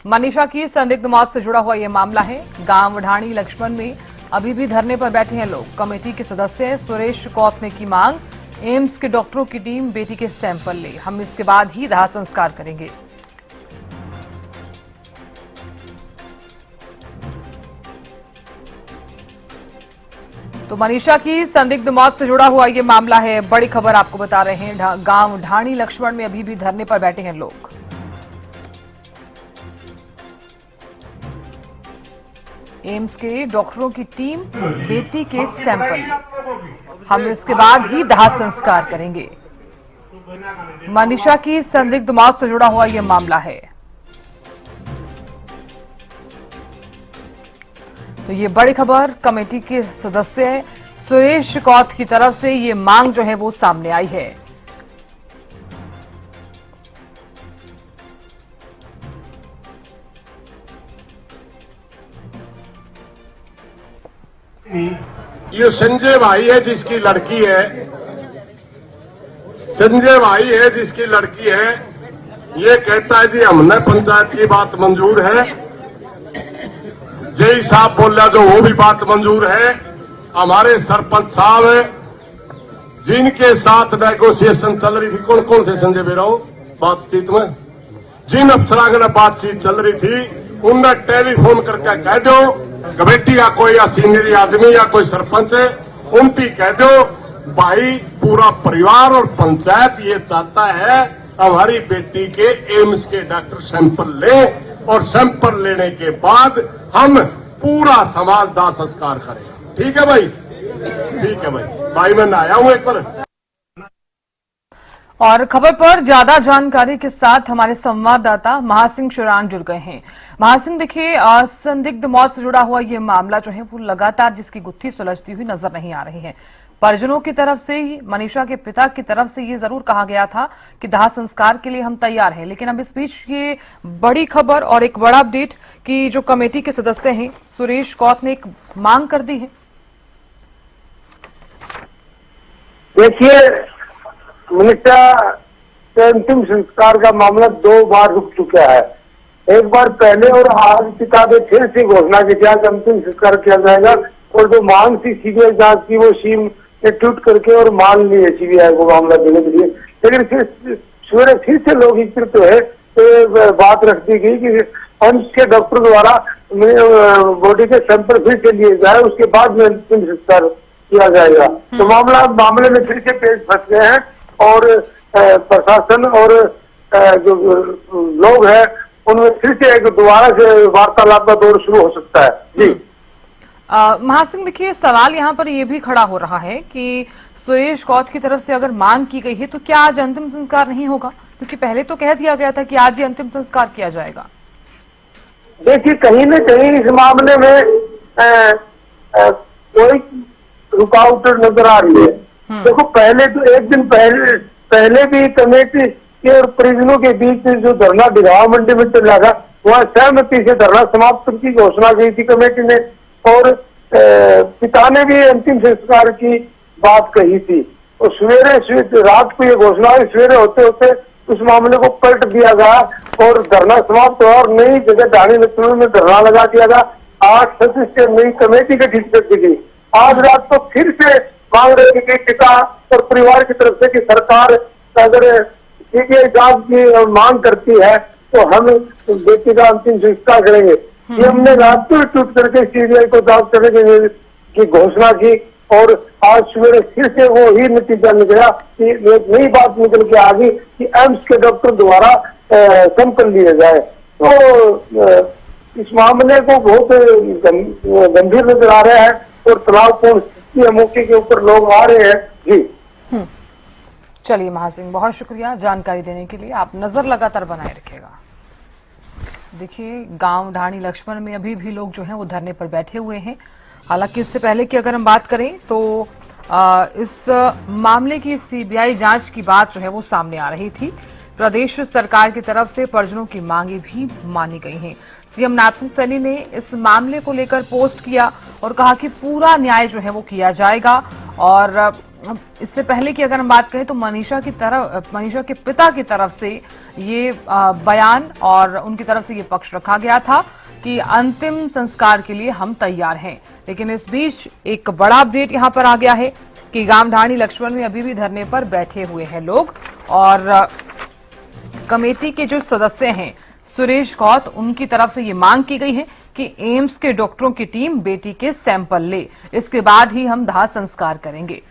मनीषा की संदिग्ध मौत से जुड़ा हुआ यह मामला है। गांव ढाणी लक्ष्मण में अभी भी धरने पर बैठे हैं लोग। कमेटी के सदस्य सुरेश कौथ ने की मांग, एम्स के डॉक्टरों की टीम बेटी के सैंपल ले, हम इसके बाद ही दाह संस्कार करेंगे। तो मनीषा की संदिग्ध मौत से जुड़ा हुआ यह मामला है। बड़ी खबर आपको बता रहे हैं। गांव ढाणी लक्ष्मण में अभी भी धरने पर बैठे हैं लोग। एम्स के डॉक्टरों की टीम बेटी के सैंपल, हम इसके बाद ही दाह संस्कार करेंगे। मनीषा की संदिग्ध मौत से जुड़ा हुआ यह मामला है। तो ये बड़ी खबर कमेटी के सदस्य सुरेश कौथ की तरफ से ये मांग जो है वो सामने आई है। ये संजय भाई है जिसकी लड़की है, संजय भाई है जिसकी लड़की है। ये कहता है जी हमने पंचायत की बात मंजूर है, जय साहब बोला जो वो भी बात मंजूर है। हमारे सरपंच साहब जिनके साथ नेगोशिएशन चल रही थी, कौन कौन थे संजय बेराव बातचीत में, जिन अफसरां में बातचीत चल रही थी उनने टेलीफोन करके कह दो कमेटी का कोई या सीनियर आदमी या कोई सरपंच है, उनकी कह दो भाई पूरा परिवार और पंचायत ये चाहता है हमारी बेटी के एम्स के डॉक्टर सैंपल लें और सैंपल लेने के बाद हम पूरा समाज दाह संस्कार करें। ठीक है भाई, ठीक है भाई मैं आया हूं एक बार। और खबर पर ज्यादा जानकारी के साथ हमारे संवाददाता महासिंह शुरान जुड़ गए हैं। महासिंह, देखिए संदिग्ध मौत से जुड़ा हुआ यह मामला जो है वो लगातार जिसकी गुत्थी सुलझती हुई नजर नहीं आ रही है। परिजनों की तरफ से, मनीषा के पिता की तरफ से ये जरूर कहा गया था कि दाह संस्कार के लिए हम तैयार हैं, लेकिन अब इस बीच ये बड़ी खबर और एक बड़ा अपडेट कि जो कमेटी के सदस्य हैं सुरेश कौथ ने एक मांग कर दी है। देखिए, मनीषा के अंतिम संस्कार का मामला 2 बार रुक चुका है। एक बार पहले और आज पिता ने फिर से घोषणा की थी आज अंतिम संस्कार किया जाएगा, और जो मांग थी सीबीआई जांच की वो सीम ने ट्वीट करके और मान ली है सीबीआई को मामला देने के लिए। लेकिन फिर से लोग एकत्रित हुए तो बात रख दी गई कि एम्स के डॉक्टर द्वारा बॉडी के सैंपल फिर से लिए जाए, उसके बाद में अंतिम संस्कार किया जाएगा। तो मामले में फिर से पेश फंस गए हैं और प्रशासन और जो लोग हैं उनमें फिर से एक दोबारा से वार्तालाप का दौर शुरू हो सकता है। जी महासिंह, देखिए सवाल यहाँ पर यह भी खड़ा हो रहा है कि सुरेश कौथ की तरफ से अगर मांग की गई है तो क्या आज अंतिम संस्कार नहीं होगा? क्योंकि पहले तो कह दिया गया था कि आज ही अंतिम संस्कार किया जाएगा। देखिए, कहीं न कहीं इस मामले में कोई रुकावट नजर आ रही है। देखो, पहले तो एक दिन पहले भी कमेटी के और परिजनों के बीच जो धरना डिगावा मंडी में चल रहा था, वहाँ सहमति से धरना समाप्त की घोषणा की थी कमेटी ने, और पिता ने भी अंतिम संस्कार की बात कही थी। और सवेरे रात को ये घोषणा हुई, सवेरे होते होते उस मामले को पलट दिया गया और धरना समाप्त हुआ और नई जगह ढाणी लक्ष्मण में धरना लगा दिया गया। 8 सदस्य नई कमेटी गठित कर दी गई। आज रात को फिर से मांग रही थी पिता और परिवार की तरफ से कि सरकार अगर सीबीआई जांच की मांग करती है तो हम बेटी का अंतिम संस्कार करेंगे। ये हमने रात को ट्वीट करके सीबीआई को जांच करने की घोषणा की, और आज सवेरे फिर से वो ही नतीजा निकला कि एक नई बात निकल के आ गई कि एम्स के डॉक्टर द्वारा सैंपल लिए जाए। तो इस मामले को बहुत गंभीर नजर आ रहा है और तनावपूर्ण मौके के ऊपर लोग आ रहे हैं। जी चलिए महासिंह, बहुत शुक्रिया जानकारी देने के लिए। आप नजर लगातार बनाए रखिएगा। देखिए, गांव ढाणी लक्ष्मण में अभी भी लोग जो हैं वो धरने पर बैठे हुए हैं। हालांकि इससे पहले की अगर हम बात करें तो इस मामले की सीबीआई जांच की बात जो है वो सामने आ रही थी। प्रदेश सरकार की तरफ से परिजनों की मांगे भी मानी गई हैं। सीएम नायब सिंह सैनी ने इस मामले को लेकर पोस्ट किया और कहा कि पूरा न्याय जो है वो किया जाएगा और अब इससे पहले की अगर हम बात करें तो मनीषा के पिता की तरफ से ये बयान और उनकी तरफ से ये पक्ष रखा गया था कि अंतिम संस्कार के लिए हम तैयार हैं। लेकिन इस बीच एक बड़ा अपडेट यहां पर आ गया है कि गामढाणी लक्ष्मण में अभी भी धरने पर बैठे हुए हैं लोग और कमेटी के जो सदस्य हैं सुरेश गौत, उनकी तरफ से ये मांग की गई है कि एम्स के डॉक्टरों की टीम बेटी के सैंपल ले, इसके बाद ही हम दाह संस्कार करेंगे।